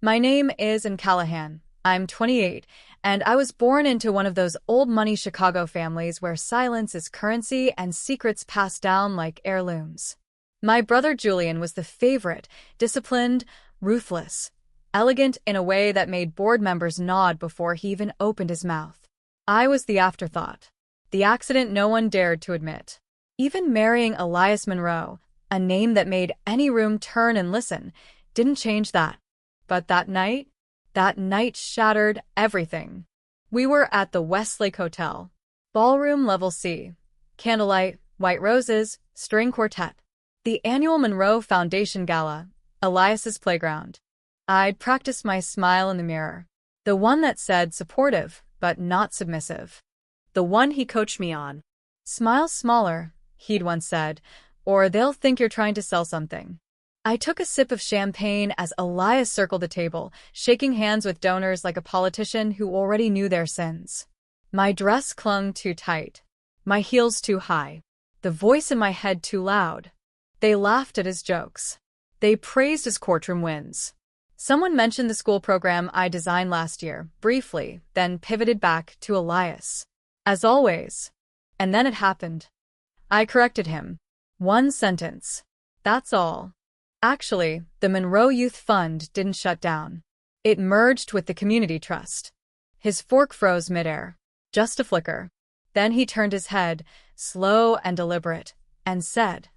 My name is Callahan. I'm 28, and I was born into one of those old money Chicago families where silence is currency and secrets pass down like heirlooms. My brother Julian was the favorite, disciplined, ruthless, elegant in a way that made board members nod before he even opened his mouth. I was the afterthought, the accident no one dared to admit. Even marrying Elias Monroe, a name that made any room turn and listen, didn't change that. But that night shattered everything. We were at the Westlake Hotel, ballroom level C, candlelight, white roses, string quartet. The annual Monroe Foundation Gala, Elias's playground. I'd practiced my smile in the mirror. The one that said supportive, but not submissive. The one he coached me on. Smile smaller, he'd once said, or they'll think you're trying to sell something. I took a sip of champagne as Elias circled the table, shaking hands with donors like a politician who already knew their sins. My dress clung too tight. My heels too high. The voice in my head too loud. They laughed at his jokes. They praised his courtroom wins. Someone mentioned the school program I designed last year, briefly, then pivoted back to Elias. As always. And then it happened. I corrected him. One sentence. That's all. Actually, the Monroe Youth Fund didn't shut down. It merged with the Community Trust. His fork froze midair. Just a flicker. Then he turned his head, slow and deliberate, and said,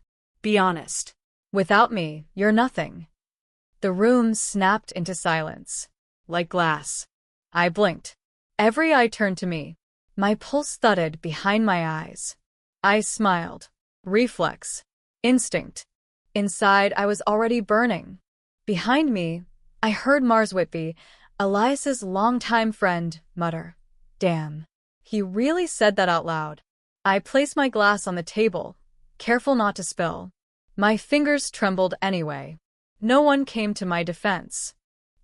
"Be honest. Without me, you're nothing." The room snapped into silence. Like glass. I blinked. Every eye turned to me. My pulse thudded behind my eyes. I smiled. Reflex. Instinct. Inside, I was already burning. Behind me, I heard Mars Whitby, Elias's longtime friend, mutter, "Damn." He really said that out loud. I placed my glass on the table, careful not to spill. My fingers trembled anyway. No one came to my defense.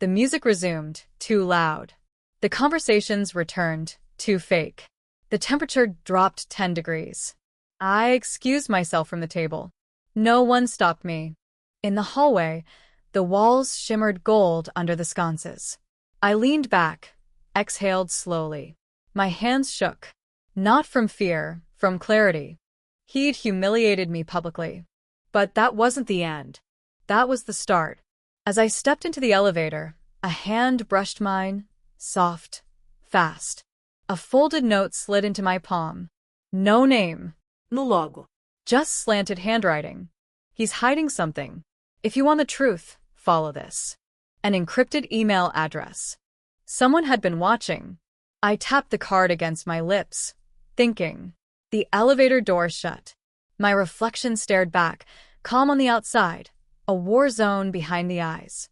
The music resumed, too loud. The conversations returned, too fake. The temperature dropped 10 degrees. I excused myself from the table. No one stopped me. In the hallway, the walls shimmered gold under the sconces. I leaned back, exhaled slowly. My hands shook. Not from fear, from clarity. He'd humiliated me publicly. But that wasn't the end. That was the start. As I stepped into the elevator, a hand brushed mine, soft, fast. A folded note slid into my palm. No name. No logo. Just slanted handwriting. He's hiding something. If you want the truth, follow this. An encrypted email address. Someone had been watching. I tapped the card against my lips, thinking. The elevator door shut. My reflection stared back, calm on the outside, a war zone behind the eyes.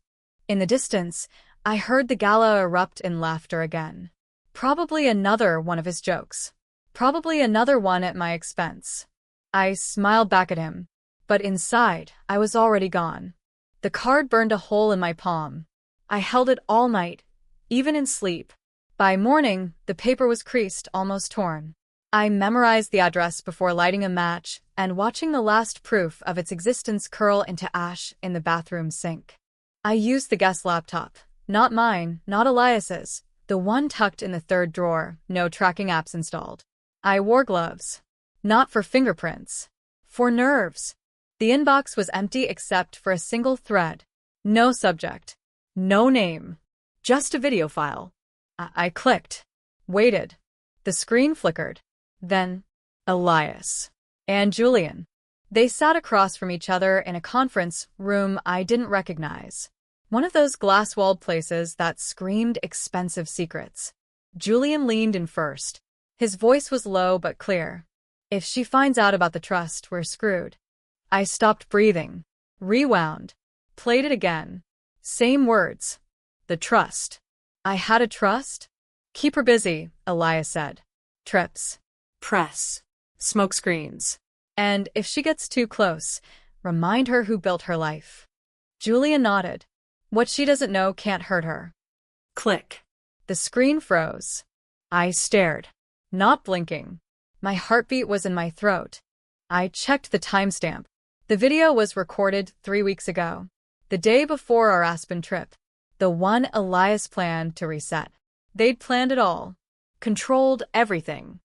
In the distance, I heard the gala erupt in laughter again. Probably another one of his jokes. Probably another one at my expense. I smiled back at him. But inside, I was already gone. The card burned a hole in my palm. I held it all night, even in sleep. By morning, the paper was creased, almost torn. I memorized the address before lighting a match and watching the last proof of its existence curl into ash in the bathroom sink. I used the guest laptop. Not mine, not Elias's. The one tucked in the third drawer, no tracking apps installed. I wore gloves. Not for fingerprints. For nerves. The inbox was empty except for a single thread. No subject. No name. Just a video file. I clicked. Waited. The screen flickered. Then, Elias. And Julian. They sat across from each other in a conference room I didn't recognize. One of those glass-walled places that screamed expensive secrets. Julian leaned in first. His voice was low but clear. If she finds out about the trust, we're screwed. I stopped breathing. Rewound. Played it again. Same words. The trust. I had a trust? Keep her busy, Elias said. Trips. Press. Smoke screens. And if she gets too close, remind her who built her life. Julia nodded. What she doesn't know can't hurt her. Click. The screen froze. I stared, not blinking. My heartbeat was in my throat. I checked the timestamp. The video was recorded 3 weeks ago, the day before our Aspen trip. The one Elias planned to reset. They'd planned it all. Controlled everything.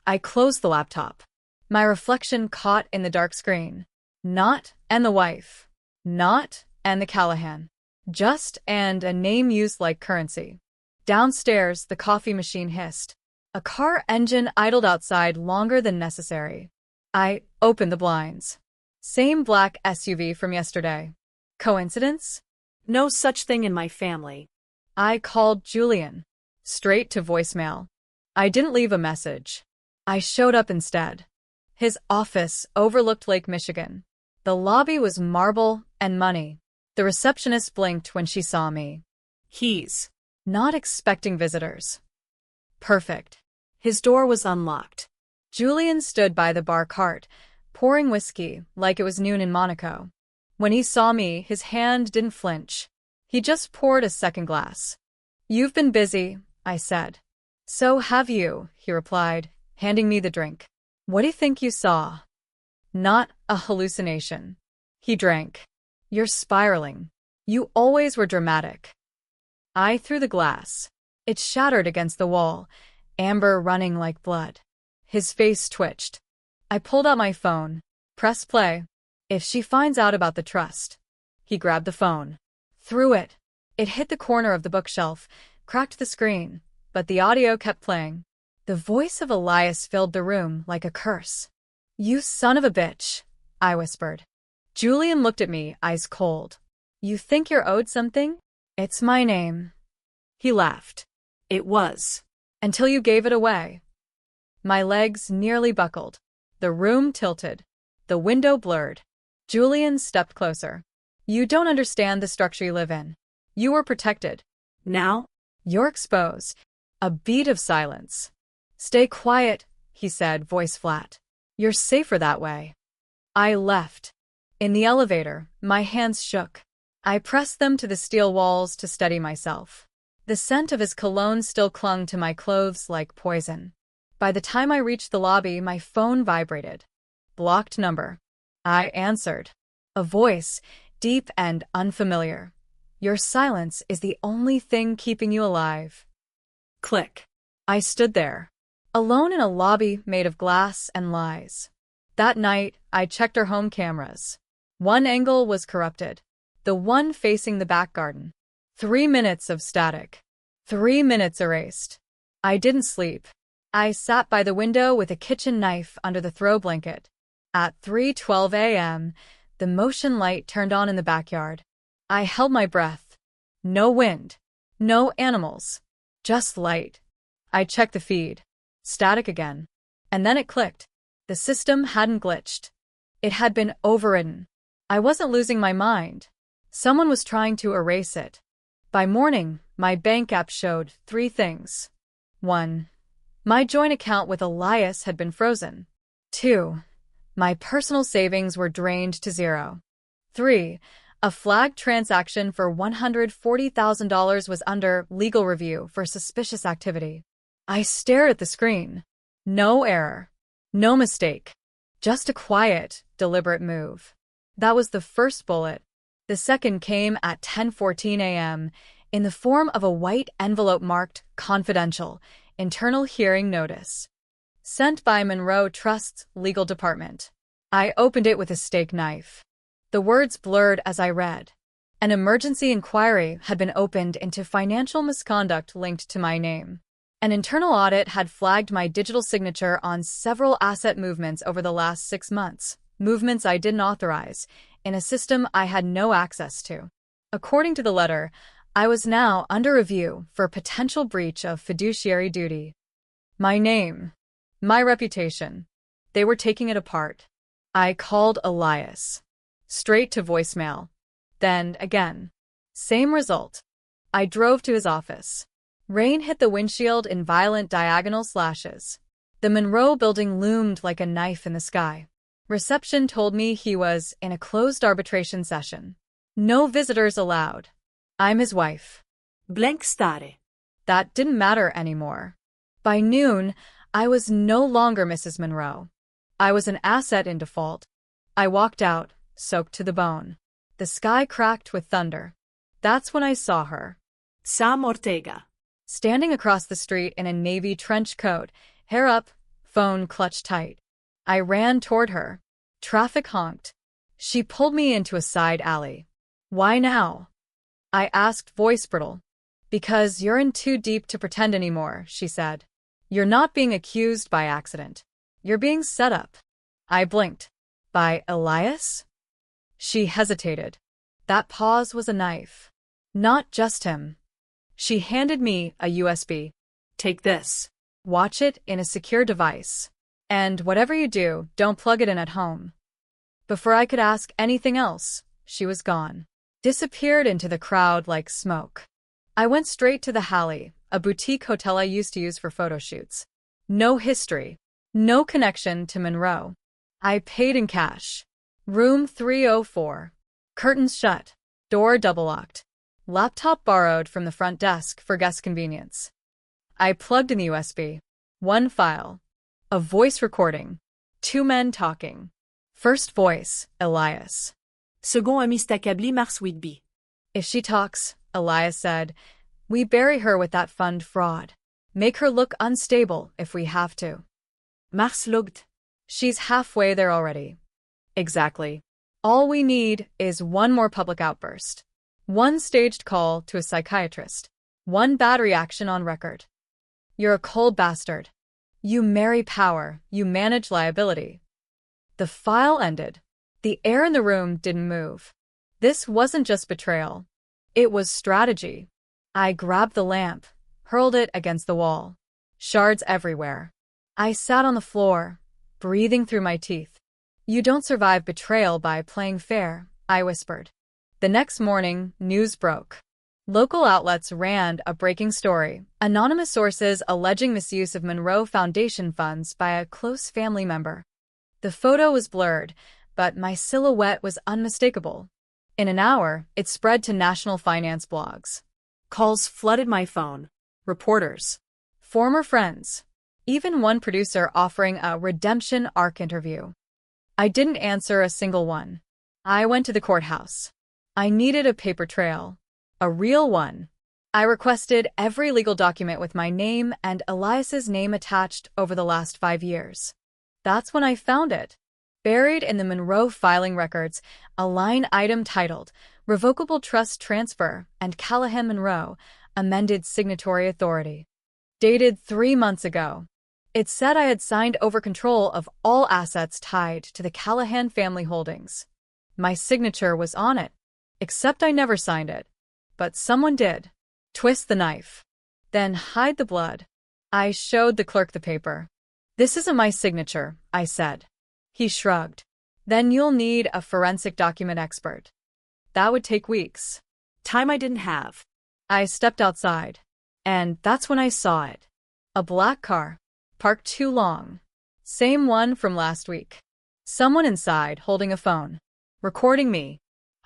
I closed the laptop. My reflection caught in the dark screen. Not and the wife. Not and the Callahan. Just and a name used like currency. Downstairs, the coffee machine hissed. A car engine idled outside longer than necessary. I opened the blinds. Same black SUV from yesterday. Coincidence? No such thing in my family. I called Julian. Straight to voicemail. I didn't leave a message. I showed up instead. His office overlooked Lake Michigan. The lobby was marble and money. The receptionist blinked when she saw me. He's Not expecting visitors. Perfect. His door was unlocked. Julian stood by the bar cart, pouring whiskey like it was noon in Monaco. When he saw me, his hand didn't flinch. He just poured a second glass. "You've been busy," I said. "So have you," he replied, handing me the drink. "What do you think you saw?" "Not a hallucination." He drank. "You're spiraling. You always were dramatic." I threw the glass. It shattered against the wall, amber running like blood. His face twitched. I pulled out my phone. "Press play. If she finds out about the trust." He grabbed the phone. Threw it. It hit the corner of the bookshelf, cracked the screen, but the audio kept playing. The voice of Elias filled the room like a curse. "You son of a bitch," I whispered. Julian looked at me, eyes cold. "You think you're owed something? It's my name." He laughed. It was. "Until you gave it away." My legs nearly buckled. The room tilted. The window blurred. Julian stepped closer. "You don't understand the structure you live in. You were protected. Now? You're exposed." A beat of silence. "Stay quiet," he said, voice flat. "You're safer that way." I left. In the elevator, my hands shook. I pressed them to the steel walls to steady myself. The scent of his cologne still clung to my clothes like poison. By the time I reached the lobby, my phone vibrated. Blocked number. I answered. A voice, deep and unfamiliar. "Your silence is the only thing keeping you alive." Click. I stood there, alone in a lobby made of glass and lies. That night, I checked her home cameras. One angle was corrupted. The one facing the back garden. 3 minutes of static. 3 minutes erased. I didn't sleep. I sat by the window with a kitchen knife under the throw blanket. At 3:12 a.m., the motion light turned on in the backyard. I held my breath. No wind. No animals. Just light. I checked the feed. Static again. And then it clicked. The system hadn't glitched. It had been overridden. I wasn't losing my mind. Someone was trying to erase it. By morning, my bank app showed 3 things. 1. My joint account with Elias had been frozen. 2. My personal savings were drained to 0. 3. A flagged transaction for $140,000 was under legal review for suspicious activity. I stared at the screen. No error. No mistake. Just a quiet, deliberate move. That was the first bullet. The second came at 10:14 a.m. in the form of a white envelope marked "Confidential, Internal Hearing Notice." Sent by Monroe Trust's legal department. I opened it with a steak knife. The words blurred as I read. An emergency inquiry had been opened into financial misconduct linked to my name. An internal audit had flagged my digital signature on several asset movements over the last 6 months, movements I didn't authorize, in a system I had no access to. According to the letter, I was now under review for potential breach of fiduciary duty. My name. My reputation. They were taking it apart. I called Elias. Straight to voicemail. Then again. Same result. I drove to his office. Rain hit the windshield in violent diagonal slashes. The Monroe building loomed like a knife in the sky. Reception told me he was in a closed arbitration session. No visitors allowed. I'm his wife. Blank stare. That didn't matter anymore. By noon, I was no longer Mrs. Monroe. I was an asset in default. I walked out, soaked to the bone. The sky cracked with thunder. That's when I saw her. Sam Ortega. Standing across the street in a navy trench coat, hair up, phone clutched tight. I ran toward her. Traffic honked. She pulled me into a side alley. Why now? I asked, voice brittle. Because you're in too deep to pretend anymore, she said. You're not being accused by accident. You're being set up. I blinked. By Elias? She hesitated. That pause was a knife. Not just him. She handed me a USB. Take this. Watch it in a secure device. And whatever you do, don't plug it in at home. Before I could ask anything else, she was gone. Disappeared into the crowd like smoke. I went straight to the Halley, a boutique hotel I used to use for photo shoots. No history. No connection to Monroe. I paid in cash. Room 304. Curtains shut. Door double-locked. Laptop borrowed from the front desk for guest convenience. I plugged in the USB. One file. A voice recording. Two men talking. First voice, Elias. Second ami s'accabli Mars Whitby. If she talks, Elias said, we bury her with that fund fraud. Make her look unstable if we have to. Mars logged. She's halfway there already. Exactly. All we need is one more public outburst. One staged call to a psychiatrist. One bad reaction on record. You're a cold bastard. You marry power, you manage liability. The file ended. The air in the room didn't move. This wasn't just betrayal. It was strategy. I grabbed the lamp, hurled it against the wall. Shards everywhere. I sat on the floor, breathing through my teeth. You don't survive betrayal by playing fair, I whispered. The next morning, news broke. Local outlets ran a breaking story. Anonymous sources alleging misuse of Monroe Foundation funds by a close family member. The photo was blurred, but my silhouette was unmistakable. In an hour, it spread to national finance blogs. Calls flooded my phone. Reporters. Former friends. Even one producer offering a redemption arc interview. I didn't answer a single one. I went to the courthouse. I needed a paper trail. A real one. I requested every legal document with my name and Elias's name attached over the last 5 years. That's when I found it. Buried in the Monroe filing records, a line item titled Revocable Trust Transfer and Callahan Monroe, Amended Signatory Authority. Dated 3 months ago. It said I had signed over control of all assets tied to the Callahan family holdings. My signature was on it. Except I never signed it. But someone did. Twist the knife. Then hide the blood. I showed the clerk the paper. This isn't my signature, I said. He shrugged. Then you'll need a forensic document expert. That would take weeks. Time I didn't have. I stepped outside. And that's when I saw it. A black car. Parked too long. Same one from last week. Someone inside holding a phone. Recording me.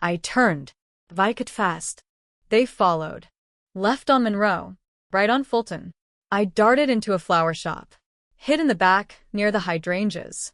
I turned. Vilket fast. They followed. Left on Monroe. Right on Fulton. I darted into a flower shop. Hid in the back, near the hydrangeas.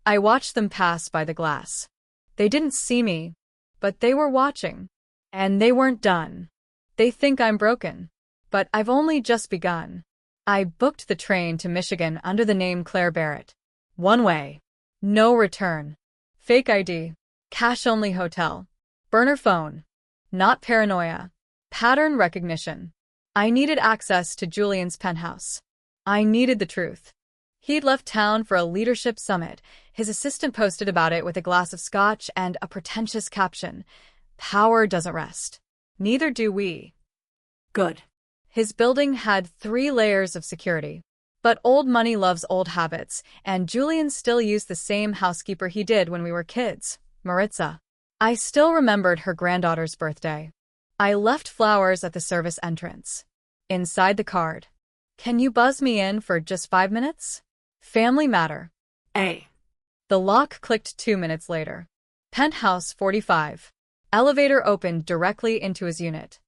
I watched them pass by the glass. They didn't see me, but they were watching. And they weren't done. They think I'm broken. But I've only just begun. I booked the train to Michigan under the name Claire Barrett. One way. No return. Fake ID. Cash-only hotel. Burner phone. Not paranoia. Pattern recognition. I needed access to Julian's penthouse. I needed the truth. He'd left town for a leadership summit. His assistant posted about it with a glass of scotch and a pretentious caption. Power doesn't rest. Neither do we. Good. His building had 3 layers of security. But old money loves old habits, and Julian still used the same housekeeper he did when we were kids, Maritza. I still remembered her granddaughter's birthday. I left flowers at the service entrance. Inside the card. Can you buzz me in for just 5 minutes? Family matter. A. The lock clicked 2 minutes later. Penthouse 45. Elevator opened directly into his unit.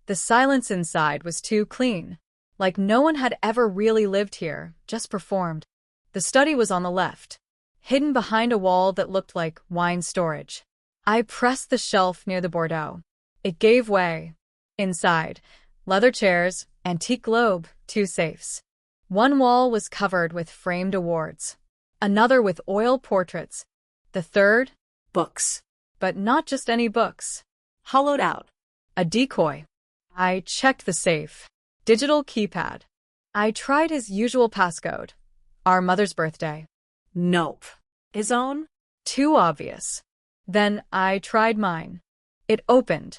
The silence inside was too clean. Like no one had ever really lived here, just performed. The study was on the left, hidden behind a wall that looked like wine storage. I pressed the shelf near the Bordeaux. It gave way. Inside, Leather chairs, antique globe, 2 safes. One wall was covered with framed awards. Another with oil portraits. The third, Books. but not just any books. Hollowed out. A decoy. I checked the safe. Digital keypad. I tried his usual passcode. Our mother's birthday. Nope. His own? Too obvious. Then I tried mine. It opened.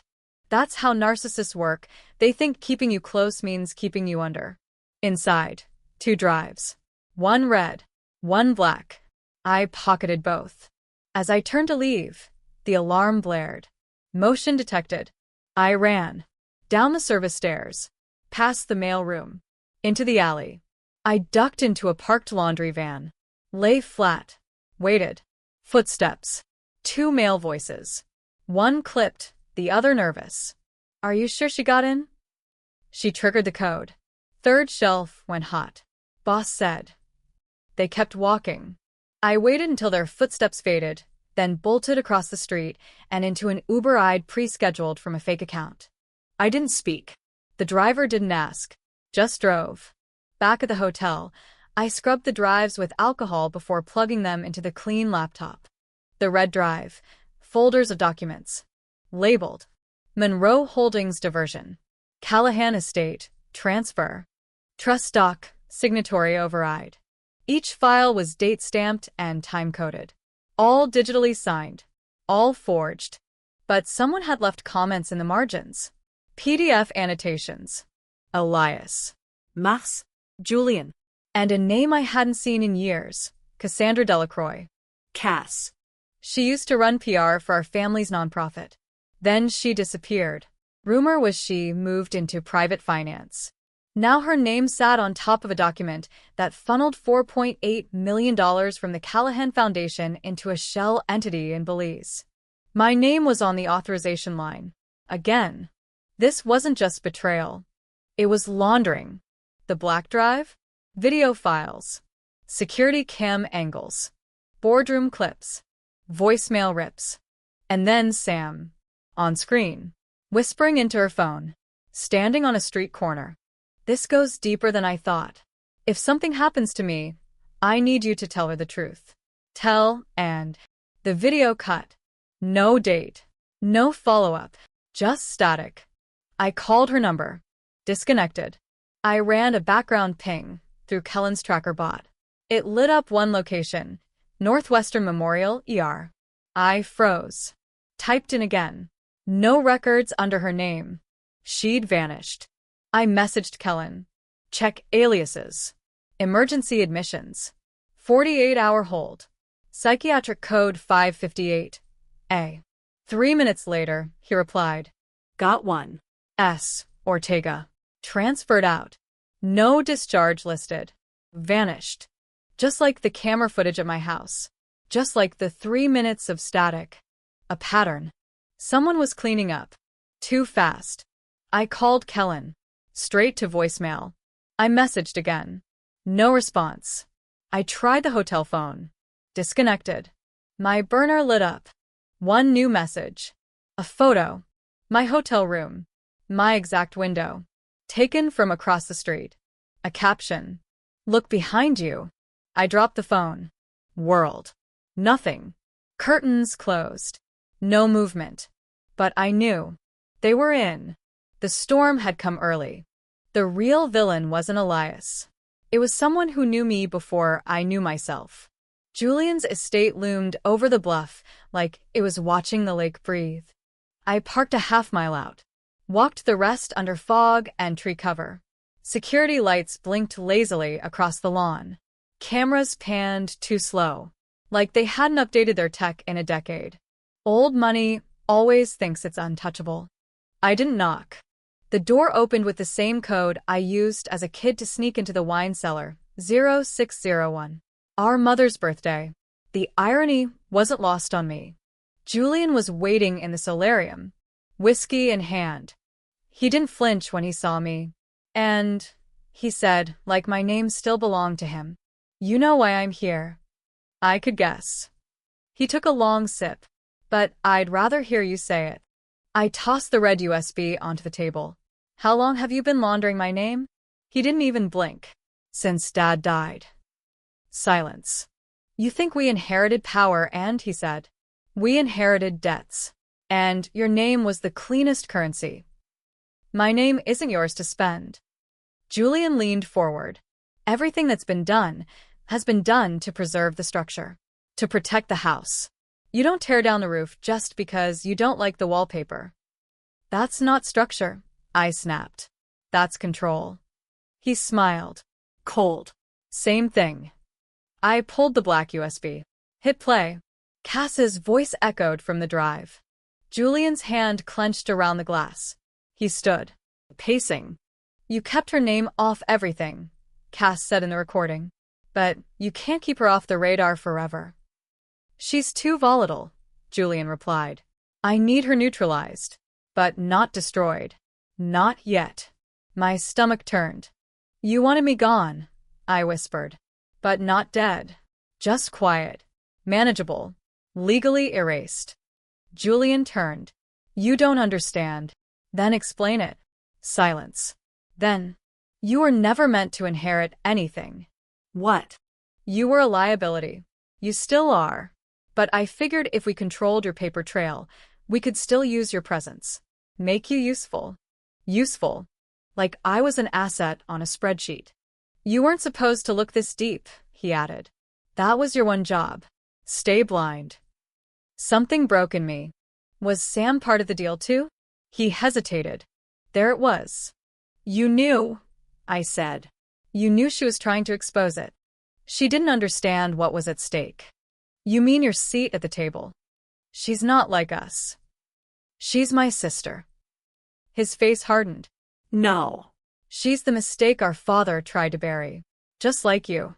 That's how narcissists work. They think keeping you close means keeping you under. Inside, 2 drives. One red, one black. I pocketed both. As I turned to leave, the alarm blared. Motion detected. I ran. Down the service stairs. Past the mail room. Into the alley. I ducked into a parked laundry van. Lay flat. Waited. Footsteps. 2 male voices. One clipped, the other nervous. Are you sure she got in? She triggered the code. 3rd shelf went hot. Boss said. They kept walking. I waited until their footsteps faded, then bolted across the street and into an Uber I'd pre-scheduled from a fake account. I didn't speak. The driver didn't ask. Just drove. Back at the hotel, I scrubbed the drives with alcohol before plugging them into the clean laptop. The red drive. Folders of documents. Labeled. Monroe Holdings Diversion. Callahan Estate. Transfer. Trust Doc. Signatory Override. Each file was date-stamped and time-coded. All digitally signed. All forged. But someone had left comments in the margins. PDF annotations. Elias. Mars. Julian. And a name I hadn't seen in years. Cassandra Delacroix. Cass. She used to run PR for our family's nonprofit. Then she disappeared. Rumor was she moved into private finance. Now her name sat on top of a document that funneled $4.8 million from the Callahan Foundation into a shell entity in Belize. My name was on the authorization line. Again. This wasn't just betrayal. It was laundering. The black drive? Video files. Security cam angles. Boardroom clips. Voicemail rips. And then Sam. On screen. Whispering into her phone. Standing on a street corner. This goes deeper than I thought. If something happens to me, I need you to tell her the truth. Tell, and the video cut. No date. No follow-up. Just static. I called her number. Disconnected. I ran a background ping through Kellen's tracker bot. It lit up one location. Northwestern Memorial, ER. I froze. Typed in again. No records under her name. She'd vanished. I messaged Kellen. Check aliases. Emergency admissions. 48-hour hold. Psychiatric code 558. A. 3 minutes later, he replied. Got one. S. Ortega. Transferred out. No discharge listed. Vanished. Just like the camera footage at my house. Just like the 3 minutes of static. A pattern. Someone was cleaning up. Too fast. I called Kellen. Straight to voicemail. I messaged again. No response. I tried the hotel phone. Disconnected. My burner lit up. One new message. A photo. My hotel room. My exact window. Taken from across the street. A caption. Look behind you. I dropped the phone. World. Nothing. Curtains closed. No movement. But I knew. They were in. The storm had come early. The real villain wasn't Elias. It was someone who knew me before I knew myself. Julian's estate loomed over the bluff like it was watching the lake breathe. I parked a half-mile out. Walked the rest under fog and tree cover. Security lights blinked lazily across the lawn. Cameras panned too slow. Like they hadn't updated their tech in a decade. Old money always thinks it's untouchable. I didn't knock. The door opened with the same code I used as a kid to sneak into the wine cellar, 0601. Our mother's birthday. The irony wasn't lost on me. Julian was waiting in the solarium, whiskey in hand. He didn't flinch when he saw me. And, he said, like my name still belonged to him. You know why I'm here. I could guess. He took a long sip. But I'd rather hear you say it. I tossed the red USB onto the table. How long have you been laundering my name? He didn't even blink. Since Dad died. Silence. You think we inherited power and, he said, we inherited debts. And your name was the cleanest currency. My name isn't yours to spend. Julian leaned forward. Everything that's been done has been done to preserve the structure, to protect the house. You don't tear down the roof just because you don't like the wallpaper. That's not structure, I snapped. That's control. He smiled. Cold. Same thing. I pulled the black USB. Hit play. Cass's voice echoed from the drive. Julian's hand clenched around the glass. He stood, pacing. You kept her name off everything, Cass said in the recording. But you can't keep her off the radar forever. She's too volatile, Julian replied. I need her neutralized, but not destroyed. Not yet. My stomach turned. You wanted me gone, I whispered. But not dead. Just quiet. Manageable. Legally erased. Julian turned. You don't understand. Then explain it. Silence. Then. You were never meant to inherit anything. What? You were a liability. You still are. But I figured if we controlled your paper trail, we could still use your presence. Make you useful. Useful. Like I was an asset on a spreadsheet. You weren't supposed to look this deep, he added. That was your one job. Stay blind. Something broke in me. Was Sam part of the deal too? He hesitated. There it was. You knew, I said. You knew she was trying to expose it. She didn't understand what was at stake. You mean your seat at the table? She's not like us. She's my sister. His face hardened. No. She's the mistake our father tried to bury. Just like you.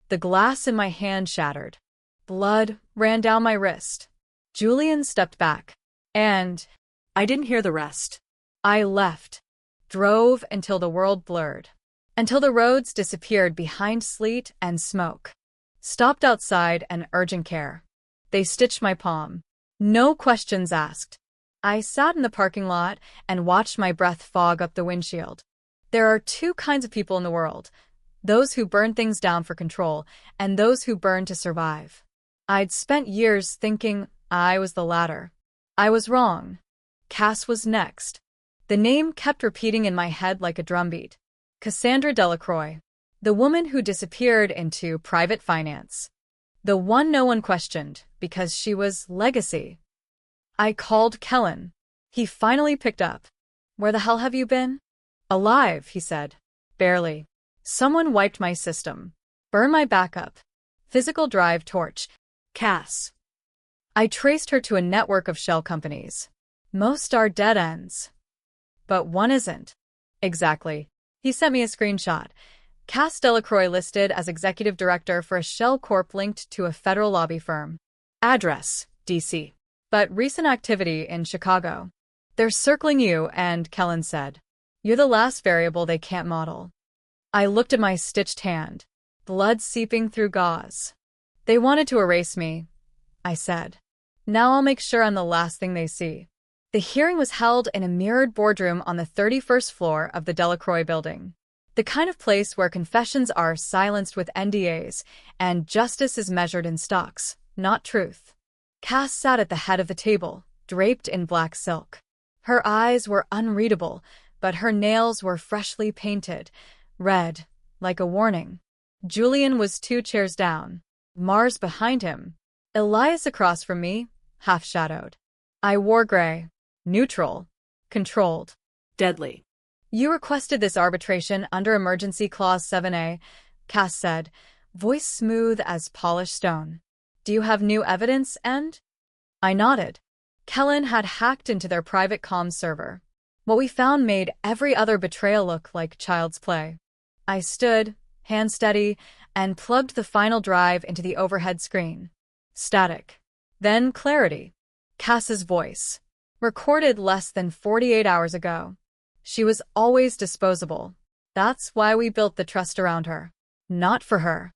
The glass in my hand shattered. Blood ran down my wrist. Julian stepped back. And I didn't hear the rest. I left. Drove until the world blurred. Until the roads disappeared behind sleet and smoke. Stopped outside an urgent care. They stitched my palm. No questions asked. I sat in the parking lot and watched my breath fog up the windshield. There are two kinds of people in the world. Those who burn things down for control and those who burn to survive. I'd spent years thinking I was the latter. I was wrong. Cass was next. The name kept repeating in my head like a drumbeat. Cassandra Delacroix. The woman who disappeared into private finance. The one no one questioned because she was legacy. I called Kellen. He finally picked up. Where the hell have you been? Alive, he said. Barely. Someone wiped my system. Burned my backup. Physical drive torch. Cass. I traced her to a network of shell companies. Most are dead ends. But one isn't. Exactly. He sent me a screenshot. Cass Delacroix listed as executive director for a shell corp linked to a federal lobby firm. Address, D.C. But recent activity in Chicago. They're circling you, and Kellen said. You're the last variable they can't model. I looked at my stitched hand. Blood seeping through gauze. They wanted to erase me, I said. Now I'll make sure I'm the last thing they see. The hearing was held in a mirrored boardroom on the 31st floor of the Delacroix building. The kind of place where confessions are silenced with NDAs and justice is measured in stocks, not truth. Cass sat at the head of the table, draped in black silk. Her eyes were unreadable, but her nails were freshly painted, red, like a warning. Julian was 2 chairs down, Mars behind him, Elias across from me, half-shadowed. I wore gray, neutral, controlled. Deadly. You requested this arbitration under Emergency Clause 7A, Cass said, voice smooth as polished stone. Do you have new evidence, and? I nodded. Kellen had hacked into their private comms server. What we found made every other betrayal look like child's play. I stood, hand steady, and plugged the final drive into the overhead screen. Static. Then clarity. Cass's voice. Recorded less than 48 hours ago. She was always disposable. That's why we built the trust around her. Not for her.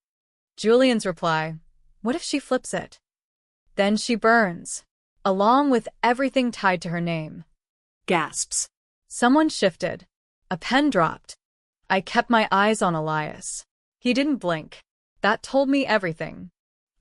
Julian's reply. What if she flips it? Then she burns. Along with everything tied to her name. Gasps. Someone shifted. A pen dropped. I kept my eyes on Elias. He didn't blink. That told me everything.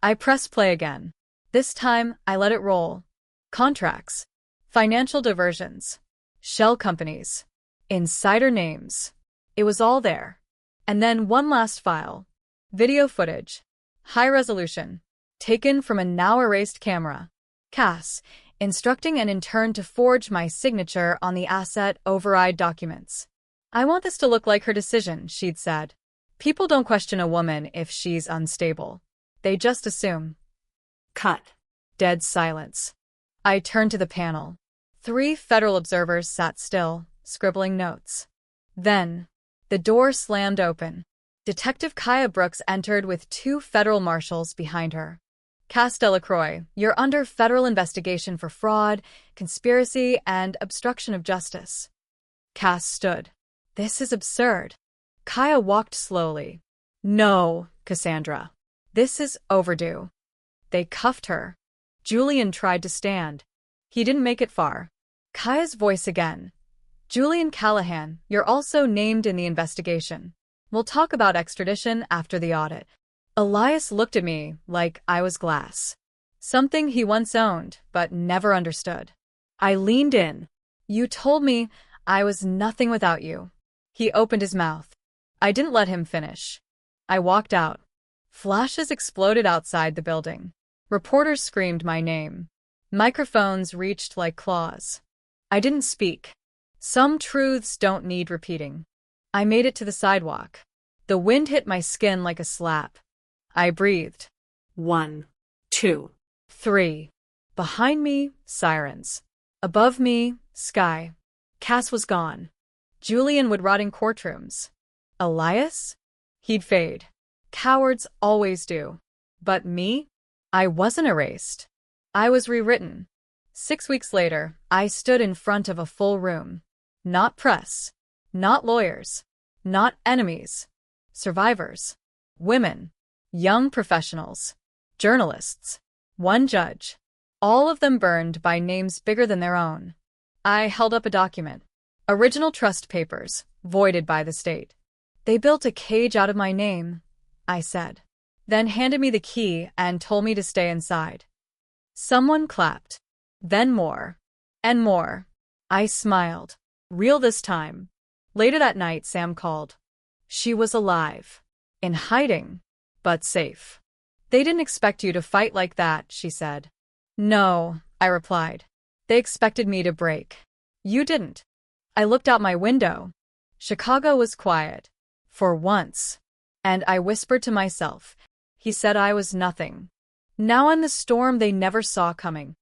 I pressed play again. This time, I let it roll. Contracts. Financial diversions. Shell companies. Insider names. It was all there. And then one last file. Video footage. High resolution. Taken from a now-erased camera. Cass, instructing an intern to forge my signature on the asset override documents. I want this to look like her decision, she'd said. People don't question a woman if she's unstable. They just assume. Cut. Dead silence. I turned to the panel. 3 federal observers sat still, scribbling notes. Then, the door slammed open. Detective Kaya Brooks entered with 2 federal marshals behind her. Cass Delacroix, you're under federal investigation for fraud, conspiracy, and obstruction of justice. Cass stood. This is absurd. Kaya walked slowly. No, Cassandra. This is overdue. They cuffed her. Julian tried to stand. He didn't make it far. Kaya's voice again. Julian Callahan, you're also named in the investigation. We'll talk about extradition after the audit. Elias looked at me like I was glass. Something he once owned, but never understood. I leaned in. You told me I was nothing without you. He opened his mouth. I didn't let him finish. I walked out. Flashes exploded outside the building. Reporters screamed my name. Microphones reached like claws. I didn't speak. Some truths don't need repeating. I made it to the sidewalk. The wind hit my skin like a slap. I breathed. 1, 2, 3. Behind me, sirens. Above me, sky. Cass was gone. Julian would rot in courtrooms. Elias? He'd fade. Cowards always do. But me? I wasn't erased. I was rewritten. 6 weeks later, I stood in front of a full room. Not press. Not lawyers. Not enemies. Survivors. Women. Young professionals. Journalists. One judge. All of them burned by names bigger than their own. I held up a document. Original trust papers, voided by the state. They built a cage out of my name, I said. Then handed me the key and told me to stay inside. Someone clapped. Then more. And more. I smiled. Real this time. Later that night, Sam called. She was alive. In hiding. But safe. They didn't expect you to fight like that, she said. No, I replied. They expected me to break. You didn't. I looked out my window. Chicago was quiet. For once. And I whispered to myself. He said I was nothing. Now I'm the storm they never saw coming.